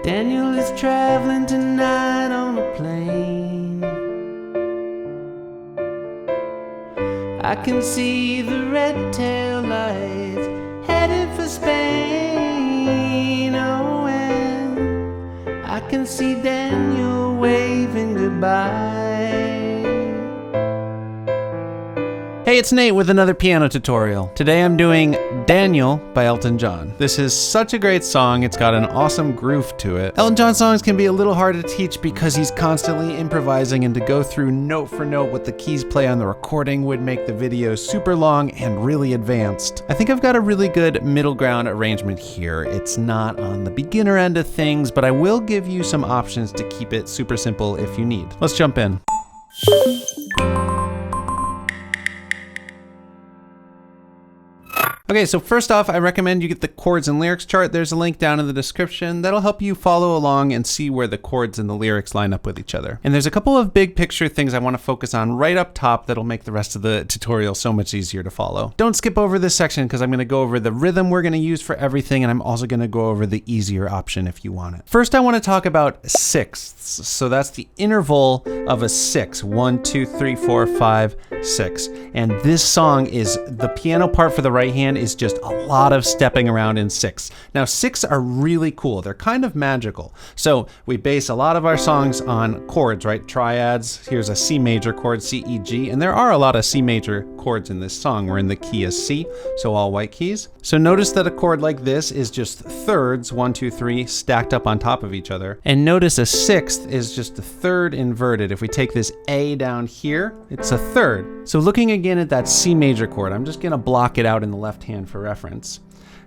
Daniel is traveling tonight on a plane. I can see the red tail lights headed for Spain. Oh, and I can see Daniel waving goodbye. Hey, it's Nate with another piano tutorial. Today I'm doing Daniel by Elton John. This is such a great song. It's got an awesome groove to it. Elton John songs can be a little hard to teach because he's constantly improvising, and to go through note for note what the keys play on the recording would make the video super long and really advanced. I think I've got a really good middle ground arrangement here. It's not on the beginner end of things, but I will give you some options to keep it super simple if you need. Let's jump in. Okay, so first off, I recommend you get the chords and lyrics chart. There's a link down in the description that'll help you follow along and see where the chords and the lyrics line up with each other. And there's a couple of big picture things I want to focus on right up top that'll make the rest of the tutorial so much easier to follow. Don't skip over this section because I'm going to go over the rhythm we're going to use for everything, and I'm also going to go over the easier option if you want it. First, I want to talk about sixths. So that's the interval of a six. 1, 2, 3, 4, 5, 6. And this song is the piano part for the right hand is just a lot of stepping around in six. Now, six are really cool. They're kind of magical. So we base a lot of our songs on chords, right? Triads. Here's a C major chord, C, E, G. And there are a lot of C major chords in this song. We're in the key of C, so all white keys. So notice that a chord like this is just thirds, 1, 2, 3, stacked up on top of each other. And notice a sixth is just a third inverted. If we take this A down here, it's a third. So looking again at that C major chord, I'm just gonna block it out in the left hand for reference.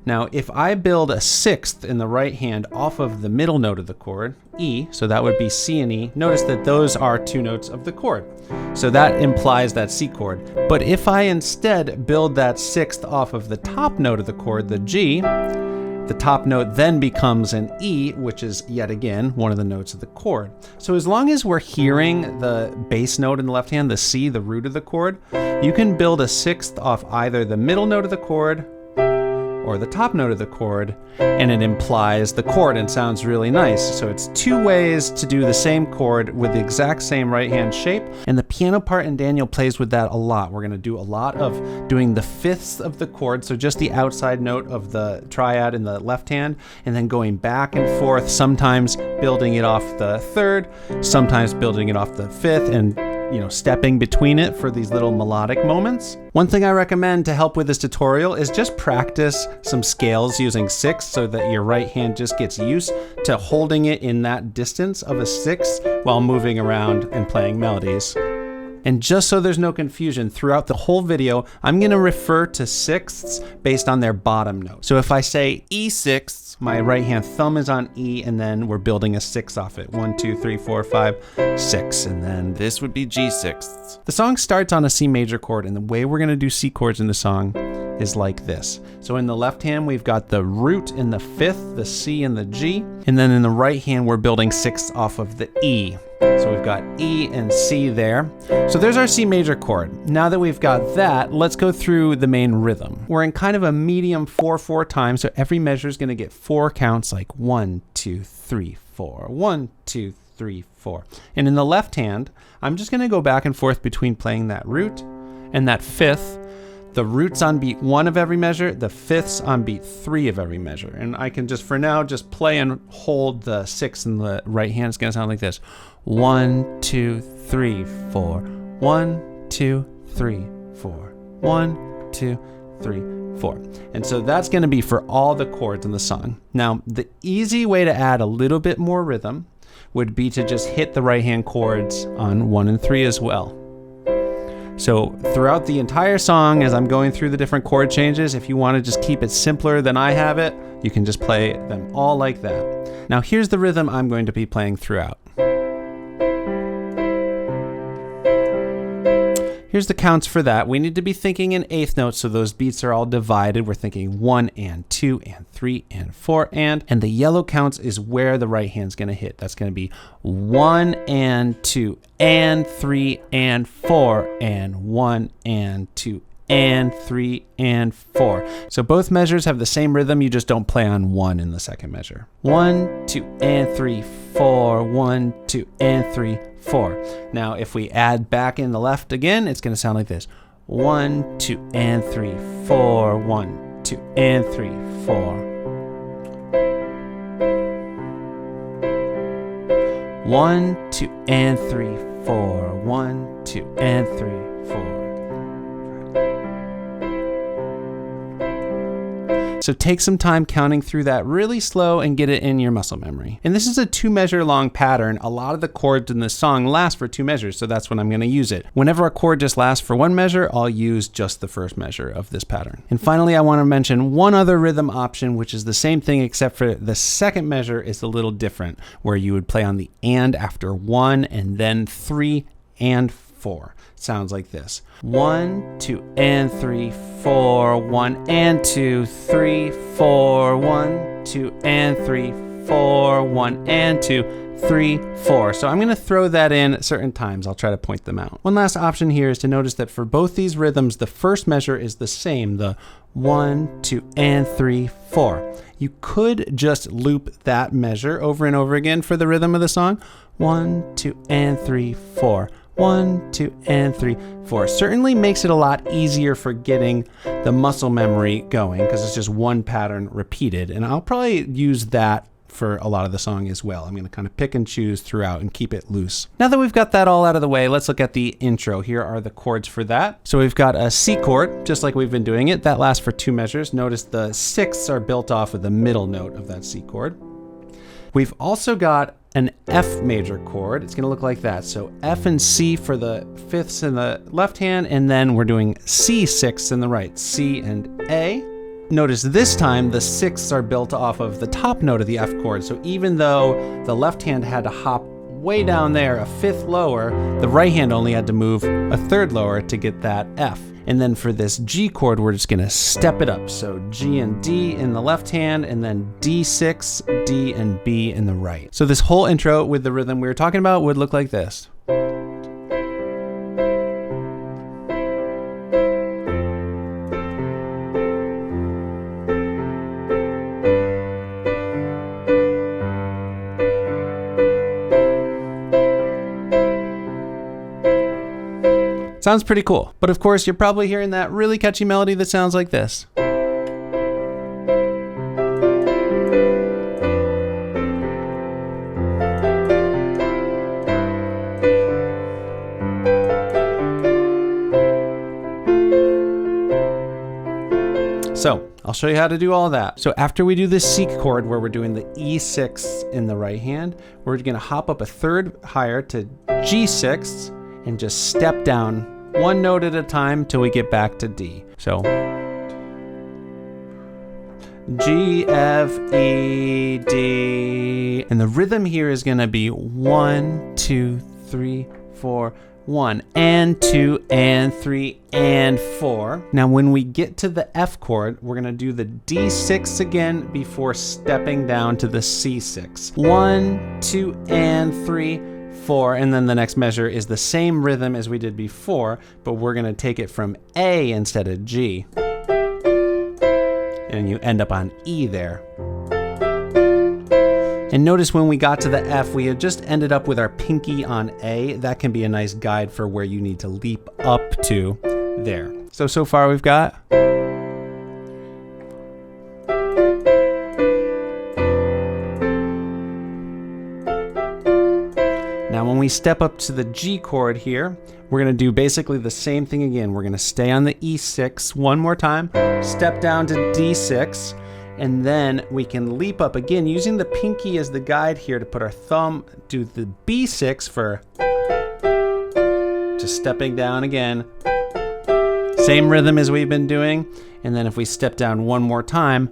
Now, if I build a sixth in the right hand off of the middle note of the chord, E, so that would be C and E, notice that those are two notes of the chord. So that implies that C chord. But if I instead build that sixth off of the top note of the chord, the G, the top note then becomes an E, which is yet again one of the notes of the chord. So as long as we're hearing the bass note in the left hand, the C, the root of the chord, you can build a sixth off either the middle note of the chord or the top note of the chord, and it implies the chord and sounds really nice. So it's two ways to do the same chord with the exact same right hand shape, and the piano part in Daniel plays with that a lot. We're going to do a lot of doing the fifths of the chord, so just the outside note of the triad in the left hand, and then going back and forth, sometimes building it off the third, sometimes building it off the fifth, and stepping between it for these little melodic moments. One thing I recommend to help with this tutorial is just practice some scales using sixths so that your right hand just gets used to holding it in that distance of a sixth while moving around and playing melodies. And just so there's no confusion, throughout the whole video, I'm going to refer to sixths based on their bottom note. So if I say E sixths, my right hand thumb is on E, and then we're building a six off it. 1, 2, 3, 4, 5, 6. And then this would be G sixths. The song starts on a C major chord, and the way we're going to do C chords in the song is like this. So in the left hand, we've got the root in the fifth, the C and the G. And then in the right hand, we're building sixths off of the E. So we've got E and C there. So there's our C major chord. Now that we've got that, let's go through the main rhythm. We're in kind of a medium 4/4 time, so every measure is going to get 4 counts, like 1, 2, 3, 4, 1, 2, 3, 4. And in the left hand, I'm just going to go back and forth between playing that root and that fifth. The root's on beat 1 of every measure, the fifth's on beat 3 of every measure. And I can just, for now, just play and hold the 6 in the right hand. It's going to sound like this. 1, 2, 3, 4. 1, 2, 3, 4. 1, 2, 3, 4. And so that's going to be for all the chords in the song. Now, the easy way to add a little bit more rhythm would be to just hit the right hand chords on 1 and 3 as well. So throughout the entire song, as I'm going through the different chord changes, if you want to just keep it simpler than I have it, you can just play them all like that. Now here's the rhythm I'm going to be playing throughout. Here's the counts for that. We need to be thinking in eighth notes, so those beats are all divided. We're thinking 1 and 2 and 3 and 4 and the yellow counts is where the right hand's gonna hit. That's gonna be 1 and 2 and 3 and 4 and 1 and 2 and 3 and 4. So both measures have the same rhythm, you just don't play on 1 in the second measure. 1, 2 and 3, 4, 1, 2 and 3, 4. Now if we add back in the left again, it's going to sound like this. 1, 2 and 3, 4, 1, 2 and 3, 4. 1, 2 and 3, 4, 1, 2 and 3, 4. So take some time counting through that really slow and get it in your muscle memory. And this is a 2-measure long pattern. A lot of the chords in this song last for 2 measures, so that's when I'm going to use it. Whenever a chord just lasts for 1 measure, I'll use just the first measure of this pattern. And finally, I want to mention one other rhythm option, which is the same thing except for the second measure is a little different, where you would play on the and after 1 and then 3 and 4. Sounds like this. 1, 2 and 3, 4, 1 and 2, 3, 4, 1, 2 and 3, 4, 1 and 2, 3, 4. So I'm going to throw that in at certain times. I'll try to point them out. One last option here is to notice that for both these rhythms, the first measure is the same, the 1, 2 and 3, 4. You could just loop that measure over and over again for the rhythm of the song. 1, 2 and 3, 4. 1, 2 and 3, 4. Certainly makes it a lot easier for getting the muscle memory going because it's just one pattern repeated. And I'll probably use that for a lot of the song as well. I'm going to kind of pick and choose throughout and keep it loose. Now that we've got that all out of the way, let's look at the intro. Here are the chords for that. So we've got a C chord, just like we've been doing it. That lasts for 2 measures. Notice the sixths are built off of the middle note of that C chord. We've also got an F major chord. It's going to look like that. So F and C for the fifths in the left hand, and then we're doing C sixths in the right. C and A. Notice this time the sixths are built off of the top note of the F chord. So even though the left hand had to hop way down there, a fifth lower, the right hand only had to move a third lower to get that F. And then for this G chord, we're just gonna step it up. So G and D in the left hand, and then D6, D and B in the right. So this whole intro with the rhythm we were talking about would look like this. Sounds pretty cool. But of course, you're probably hearing that really catchy melody that sounds like this. So I'll show you how to do all that. So after we do this C chord where we're doing the E6 in the right hand, we're gonna hop up a third higher to G6 and just step down one note at a time till we get back to D. So G, F, E, D. And the rhythm here is gonna be 1, 2, 3, 4, 1 and 2 and 3 and 4. Now when we get to the F chord, we're gonna do the D6 again before stepping down to the C6. 1, 2 and 3, 4, and then the next measure is the same rhythm as we did before, but we're gonna take it from A instead of G. And you end up on E there. And notice when we got to the F, we had just ended up with our pinky on A. That can be a nice guide for where you need to leap up to there. So far we've got. Now when we step up to the G chord here, we're gonna do basically the same thing again. We're gonna stay on the E6 one more time, step down to D6, and then we can leap up again using the pinky as the guide here to put our thumb, do the B6 for just stepping down again. Same rhythm as we've been doing. And then if we step down one more time,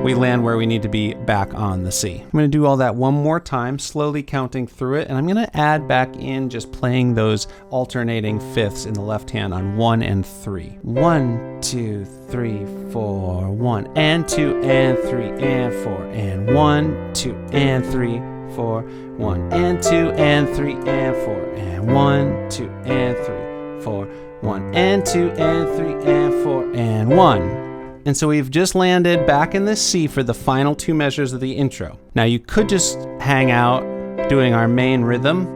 we land where we need to be back on the C. I'm gonna do all that one more time, slowly counting through it, and I'm gonna add back in just playing those alternating fifths in the left hand on 1 and 3. 1, 2, 3, 4, 1 and 2 and 3 and 4, and 1, 2 and 3, 4, 1 and 2 and 3 and 4, and 1, 2 and 3, 4, 1 and 2 and 3 and 4 and 1. And so we've just landed back in this C for the final 2 measures of the intro. Now you could just hang out doing our main rhythm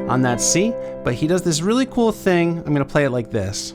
on that C, but he does this really cool thing. I'm gonna play it like this.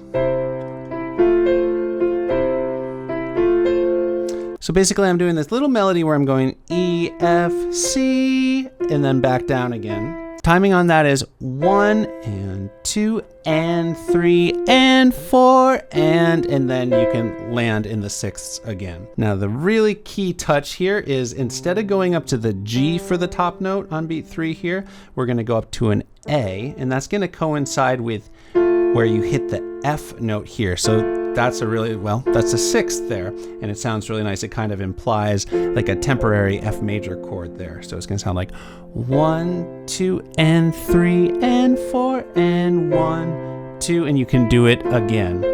So basically I'm doing this little melody where I'm going E, F, C, and then back down again. Timing on that is 1 and 2 and 3 and 4 and then you can land in the 6ths again. Now the really key touch here is instead of going up to the G for the top note on beat 3 here, we're gonna go up to an A, and that's gonna coincide with where you hit the F note here. So that's a really, well, that's a 6th there, and it sounds really nice. It kind of implies like a temporary F major chord there. So it's gonna sound like 1, 2, and 3, and 4, and 1, 2, and you can do it again.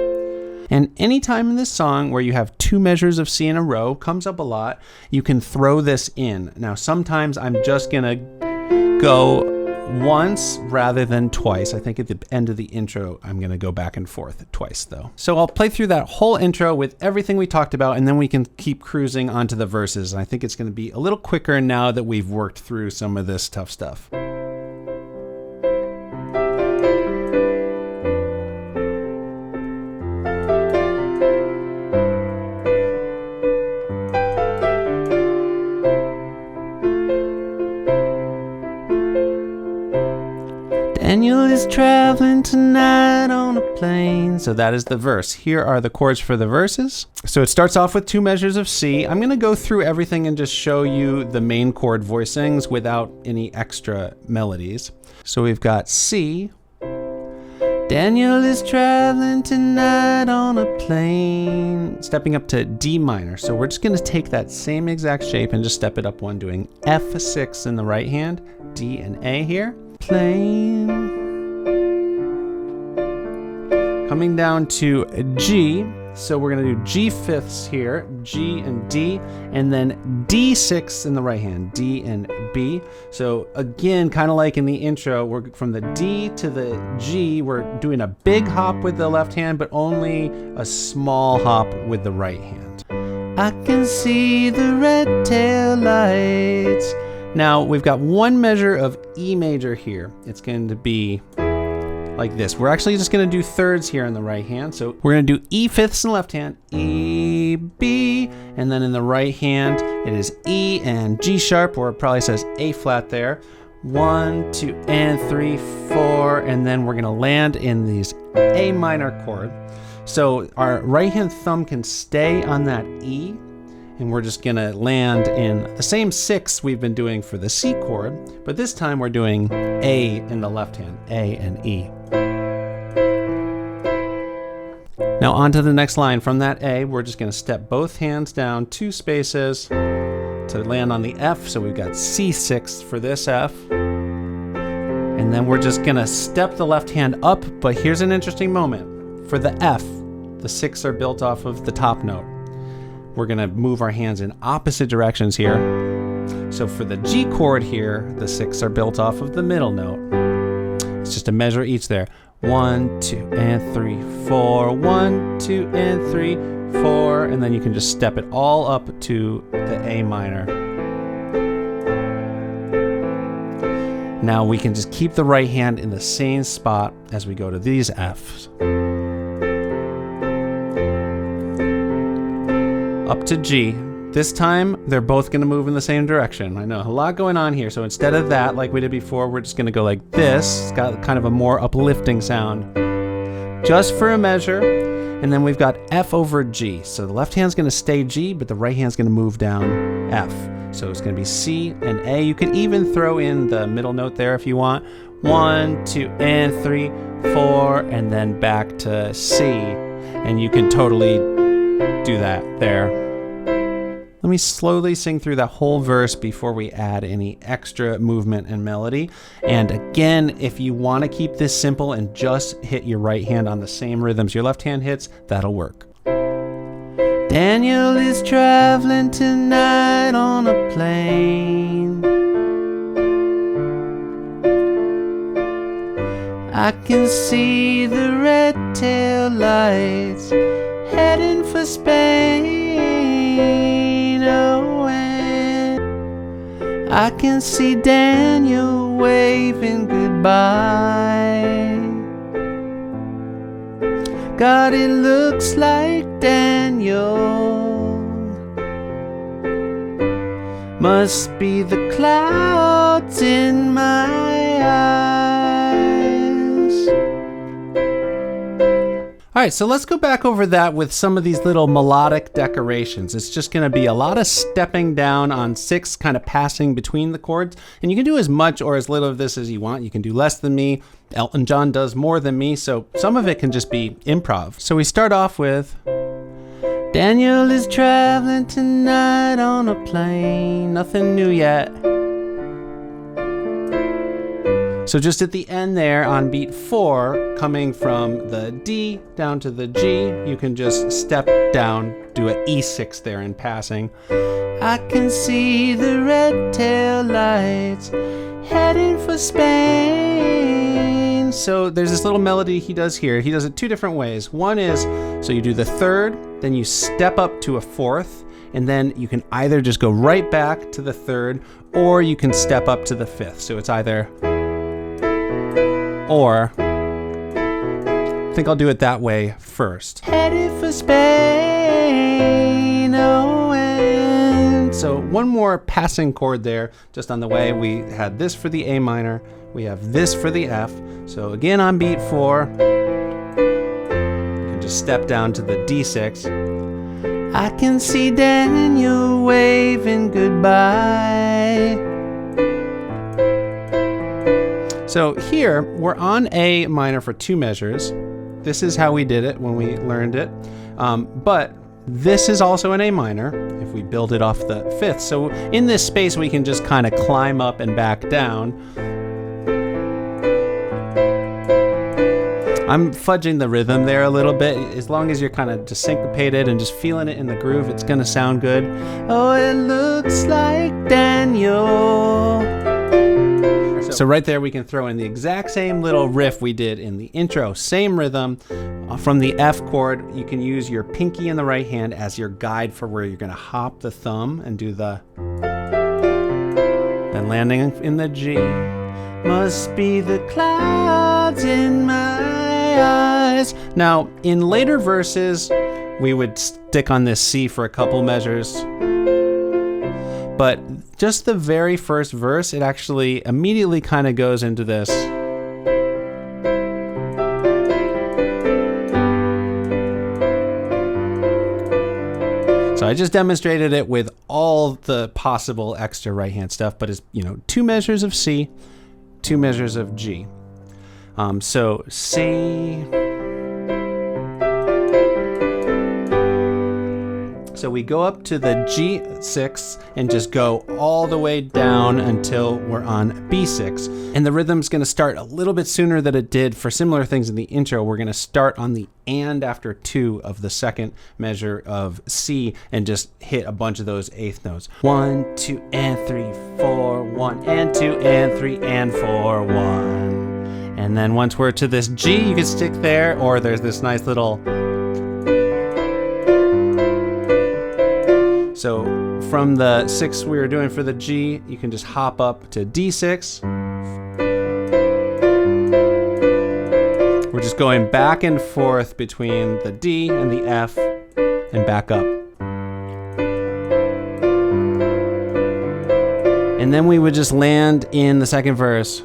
And anytime in this song where you have 2 measures of C in a row, comes up a lot, you can throw this in. Now sometimes I'm just gonna go once rather than twice. I think at the end of the intro, I'm gonna go back and forth twice though. So I'll play through that whole intro with everything we talked about, and then we can keep cruising onto the verses. And I think it's gonna be a little quicker now that we've worked through some of this tough stuff. Daniel is traveling tonight on a plane. So that is the verse. Here are the chords for the verses. So it starts off with 2 measures of C. I'm gonna go through everything and just show you the main chord voicings without any extra melodies. So we've got C. Daniel is traveling tonight on a plane. Stepping up to D minor. So we're just gonna take that same exact shape and just step it up one, doing F6 in the right hand, D and A here. Plane. Coming down to G, so we're gonna do G fifths here, G and D, and then D6 in the right hand, D and B. So again, kind of like in the intro, we're from the D to the G, we're doing a big hop with the left hand, but only a small hop with the right hand. I can see the red tail lights. Now we've got 1 measure of E major here. It's going to be like this. We're actually just going to do thirds here in the right hand. So we're going to do E fifths in the left hand, E, B, and then in the right hand it is E and G sharp, or it probably says A flat there. 1, 2, and 3, 4, and then we're going to land in these A minor chord. So our right hand thumb can stay on that E, and we're just gonna land in the same 6 we've been doing for the C chord, but this time we're doing A in the left hand, A and E. Now on to the next line. From that A, we're just gonna step both hands down 2 spaces to land on the F, so we've got C6 for this F. And then we're just gonna step the left hand up, but here's an interesting moment. For the F, the 6 are built off of the top note. We're gonna move our hands in opposite directions here. So for the G chord here, the 6 are built off of the middle note. It's just a measure each there. 1, 2, and 3, 4, 1, 2, and 3, 4, and then you can just step it all up to the A minor. Now we can just keep the right hand in the same spot as we go to these Fs. Up to G. This time, they're both gonna move in the same direction. I know, a lot going on here. So instead of that, like we did before, we're just gonna go like this. It's got kind of a more uplifting sound. Just for a measure, and then we've got F over G. So the left hand's gonna stay G, but the right hand's gonna move down F. So it's gonna be C and A. You can even throw in the middle note there if you want. 1, 2, and 3, 4, and then back to C. And you can totally do that there. Let me slowly sing through that whole verse before we add any extra movement and melody. And again, if you want to keep this simple and just hit your right hand on the same rhythms your left hand hits, that'll work. Daniel is traveling tonight on a plane. I can see the red tail lights heading for Spain. Oh, and I can see Daniel waving goodbye. God, it looks like Daniel. Must be the clouds in my eyes. All right, so let's go back over that with some of these little melodic decorations. It's just gonna be a lot of stepping down on 6, kind of passing between the chords. And you can do as much or as little of this as you want. You can do less than me. Elton John does more than me, so some of it can just be improv. So we start off with, Daniel is traveling tonight on a plane, nothing new yet. So just at the end there on beat 4, coming from the D down to the G, you can just step down, do an E6 there in passing. I can see the red tail lights heading for Spain. So there's this little melody he does here. He does it 2 different ways. One is, so you do the 3rd, then you step up to a 4th, and then you can either just go right back to the 3rd, or you can step up to the 5th. So it's either or. I think I'll do it that way first. Headed for Spain, oh, and so one more passing chord there, just on the way. We had this for the A minor, we have this for the F. So again on beat 4, you can just step down to the D6. I can see Daniel waving goodbye. So here, we're on A minor for 2 measures. This is how we did it when we learned it. But this is also an A minor, if we build it off the 5th. So in this space, we can just kind of climb up and back down. I'm fudging the rhythm there a little bit. As long as you're kind of just syncopated and just feeling it in the groove, it's gonna sound good. Oh, it looks like Daniel. So right there we can throw in the exact same little riff we did in the intro. Same rhythm from the F chord. You can use your pinky in the right hand as your guide for where you're gonna hop the thumb and do the, then landing in the G. Must be the clouds in my eyes. Now in later verses, we would stick on this C for a couple measures. But just the very first verse, it actually immediately kind of goes into this. So I just demonstrated it with all the possible extra right hand stuff, but it's, 2 measures of C, 2 measures of G. So C. So we go up to the G6 and just go all the way down until we're on B6. And the rhythm's gonna start a little bit sooner than it did for similar things in the intro. We're gonna start on the and after 2 of the second measure of C and just hit a bunch of those 8th notes. 1, 2, and 3, 4, 1, and 2, and 3, and 4, 1. And then once we're to this G, you can stick there, or there's this nice little. So from the 6 we were doing for the G, you can just hop up to D6. We're just going back and forth between the D and the F and back up. And then we would just land in the second verse.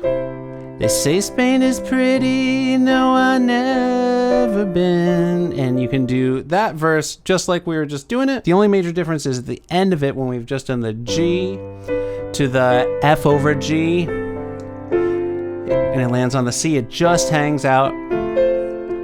They say Spain is pretty, no, I never been. And you can do that verse just like we were just doing it. The only major difference is at the end of it when we've just done the G to the F over G, and it lands on the C. It just hangs out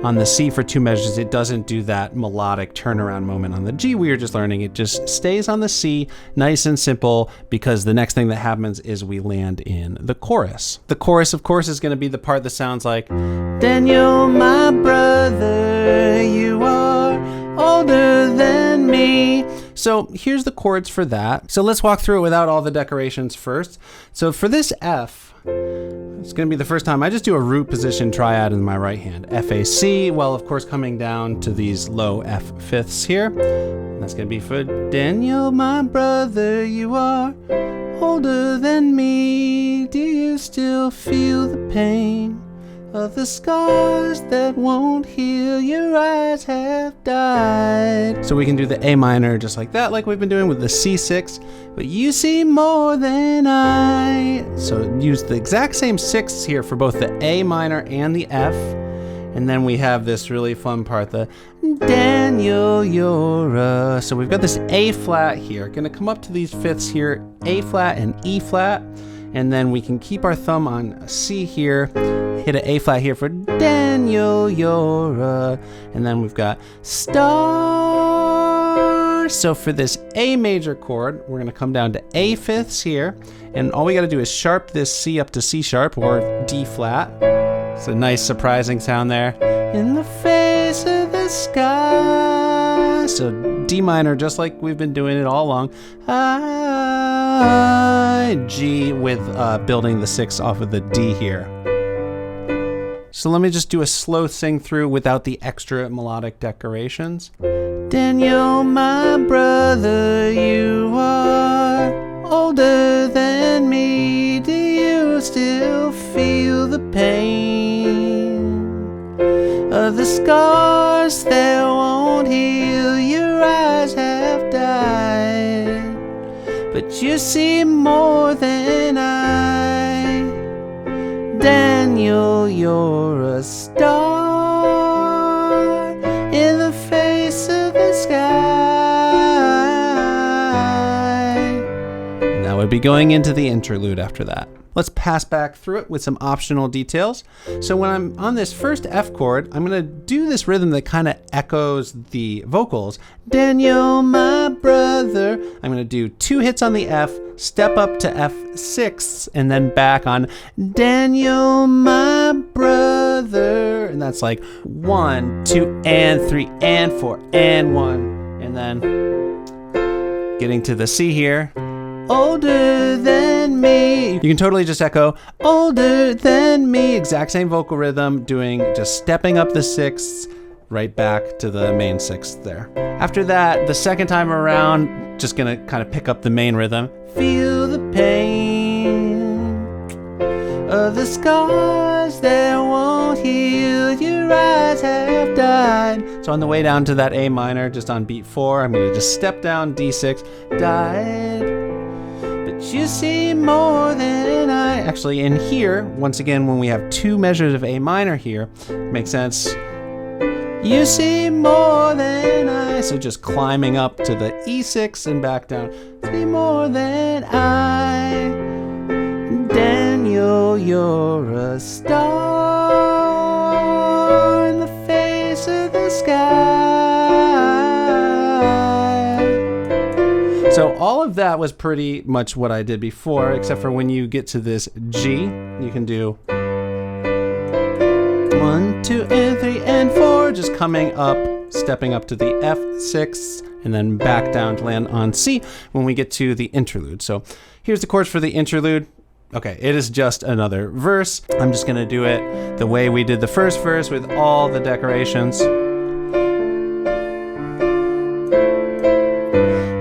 on the C for 2 measures. It doesn't do that melodic turnaround moment on the G we were just learning. It just stays on the C, nice and simple, because the next thing that happens is we land in the chorus. The chorus, of course, is going to be the part that sounds like, Daniel, my brother, you are older than me. So here's the chords for that. So let's walk through it without all the decorations first. So for this F, It's going to be the first time I just do a root position triad in my right hand. F, A, C, well, of course, coming down to these low F fifths here. And that's going to be for Daniel, my brother, you are older than me. Do you still feel the pain of the scars that won't heal? Your eyes have died. So we can do the A minor just like that, like we've been doing with the C6. But you see more than I. So use the exact same sixths here for both the A minor and the F. And then we have this really fun part, the Daniel, you're a. So we've got this A flat here. Gonna come up to these fifths here, A flat and E flat. And then we can keep our thumb on a C here, hit an A flat here for Daniel, you're a. And then we've got star. So for this A major chord, we're gonna come down to A fifths here. And all we gotta do is sharp this C up to C sharp or D flat. It's a nice surprising sound there. In the face of the sky. So D minor, just like we've been doing it all along. I, G with building the six off of the D here. So let me just do a slow sing through without the extra melodic decorations. Daniel, my brother, you are older than me. Do you still feel the pain of the scars that won't heal? Your eyes have died, but you see more than I. Daniel, you're a star in the face of the sky. And that would be going into the interlude after that. Let's pass back through it with some optional details. So when I'm on this first F chord, I'm gonna do this rhythm that kind of echoes the vocals. Daniel, my brother. I'm gonna do 2 hits on the F, step up to F6, and then back on Daniel, my brother. And that's like 1, 2, and 3, and 4, and 1. And then getting to the C here. Older than me. You can totally just echo older than me. Exact same vocal rhythm, doing just stepping up the sixths right back to the main sixth there. After that, the second time around, just gonna kind of pick up the main rhythm. Feel the pain of the scars that won't heal. Your eyes have died. So on the way down to that A minor, just on beat 4, I'm gonna just step down D6, died. You see more than I. Actually, in here, once again, when we have 2 measures of A minor here, makes sense. You see more than I. So just climbing up to the E6 and back down. See more than I. Daniel, you're a star in the face of the sky. So all of that was pretty much what I did before, except for when you get to this G, you can do 1, 2, and 3, and 4, just coming up, stepping up to the F6, and then back down to land on C when we get to the interlude. So here's the chords for the interlude. Okay, it is just another verse. I'm just gonna do it the way we did the first verse with all the decorations.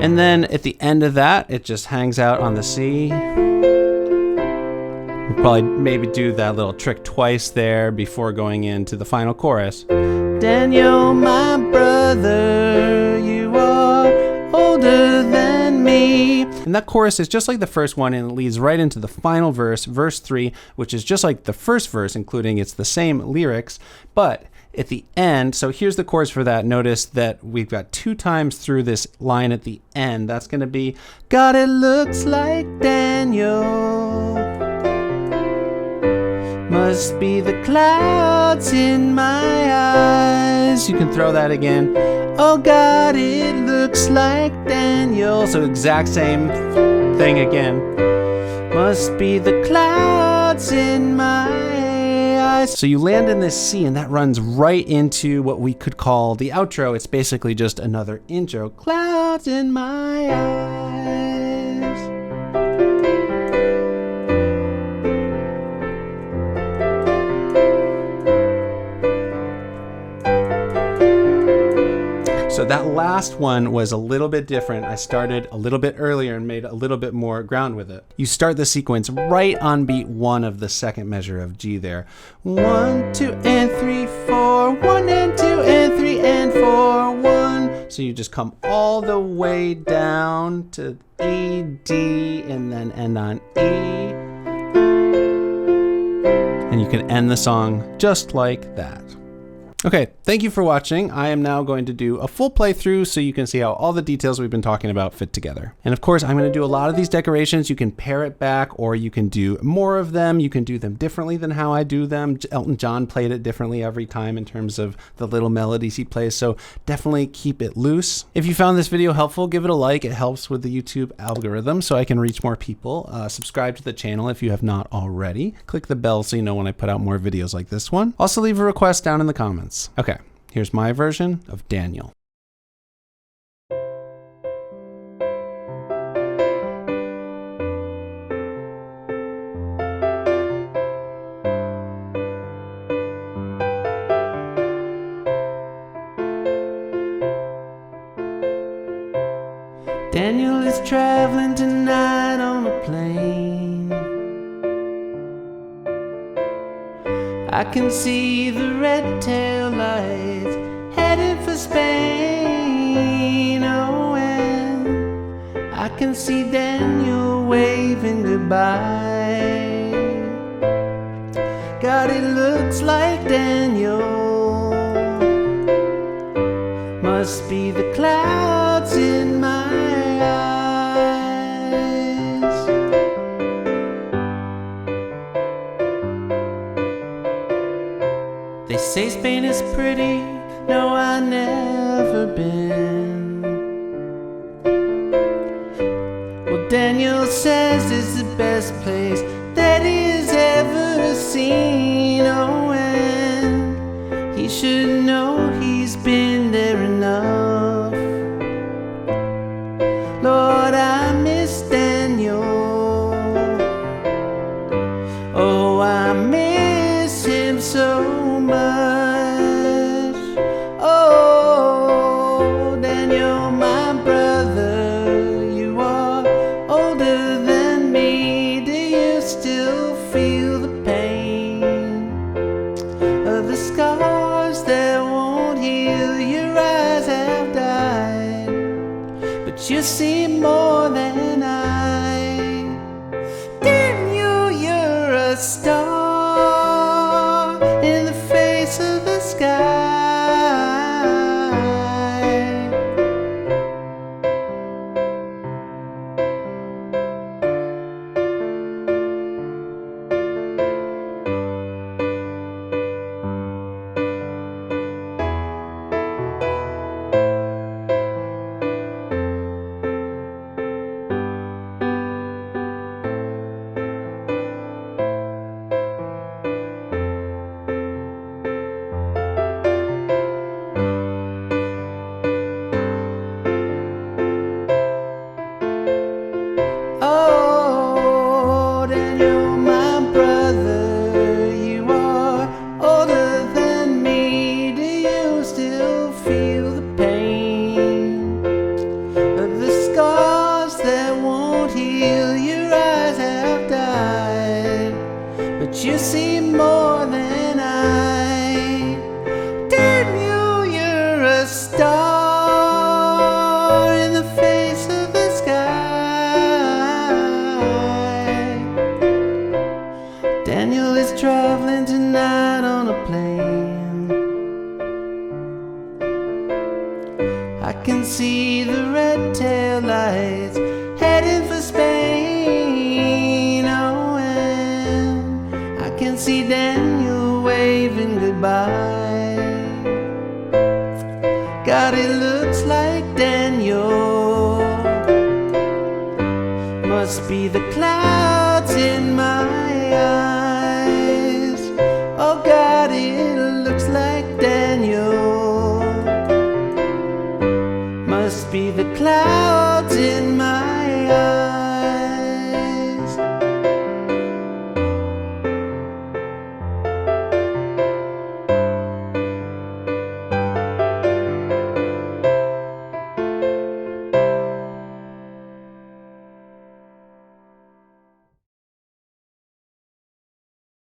And then at the end of that, it just hangs out on the C. We'll probably maybe do that little trick twice there before going into the final chorus. Daniel, my brother, you are older than me. And that chorus is just like the first one, and it leads right into the final verse, verse 3, which is just like the first verse, including it's the same lyrics, but at the end, so here's the chords for that. Notice that we've got 2 times through this line at the end. That's gonna be, God, it looks like Daniel. Must be the clouds in my eyes. You can throw that again. Oh God, it looks like Daniel. So exact same thing again. Must be the clouds in my eyes. So you land in this C, and that runs right into what we could call the outro. It's basically just another intro. Clouds in my eyes. So that last one was a little bit different. I started a little bit earlier and made a little bit more ground with it. You start the sequence right on beat 1 of the second measure of G there. 1, 2, and 3, 4, 1 and 2 and 3 and 4, 1. So you just come all the way down to E, D, and then end on E. And you can end the song just like that. Okay, thank you for watching. I am now going to do a full playthrough so you can see how all the details we've been talking about fit together. And of course, I'm going to do a lot of these decorations. You can pare it back, or you can do more of them. You can do them differently than how I do them. Elton John played it differently every time in terms of the little melodies he plays, so definitely keep it loose. If you found this video helpful, give it a like. It helps with the YouTube algorithm so I can reach more people. Subscribe to the channel if you have not already. Click the bell so you know when I put out more videos like this one. Also leave a request down in the comments. Okay, here's my version of Daniel. Daniel is traveling tonight on a plane. I can see the red tail lights headed for Spain. Oh, and I can see Daniel waving goodbye. God, it looks like Daniel must be the clouds in my They say Spain is pretty, no, I've never been. Well, Daniel says it's the best place that he's ever seen. Oh, and he should know he's been there enough. Lord, I miss Daniel. Oh, I miss him so much. Oh, Daniel, my brother, you are older than me. Do you still feel the pain of the scars that won't heal? Your eyes have died, but you see more than I. Daniel, you're a star in the face of the sky. Oh, Daniel, my brother, you are older than me. Do you still feel the pain of the scars that won't heal? Your eyes have died, but you see more than I. Daniel, you're a star in the face of the sky. Daniel is traveling tonight on a plane. I can see the red tail lights heading for Spain. Oh, and I can see Daniel waving goodbye. God, it looks like Daniel must be the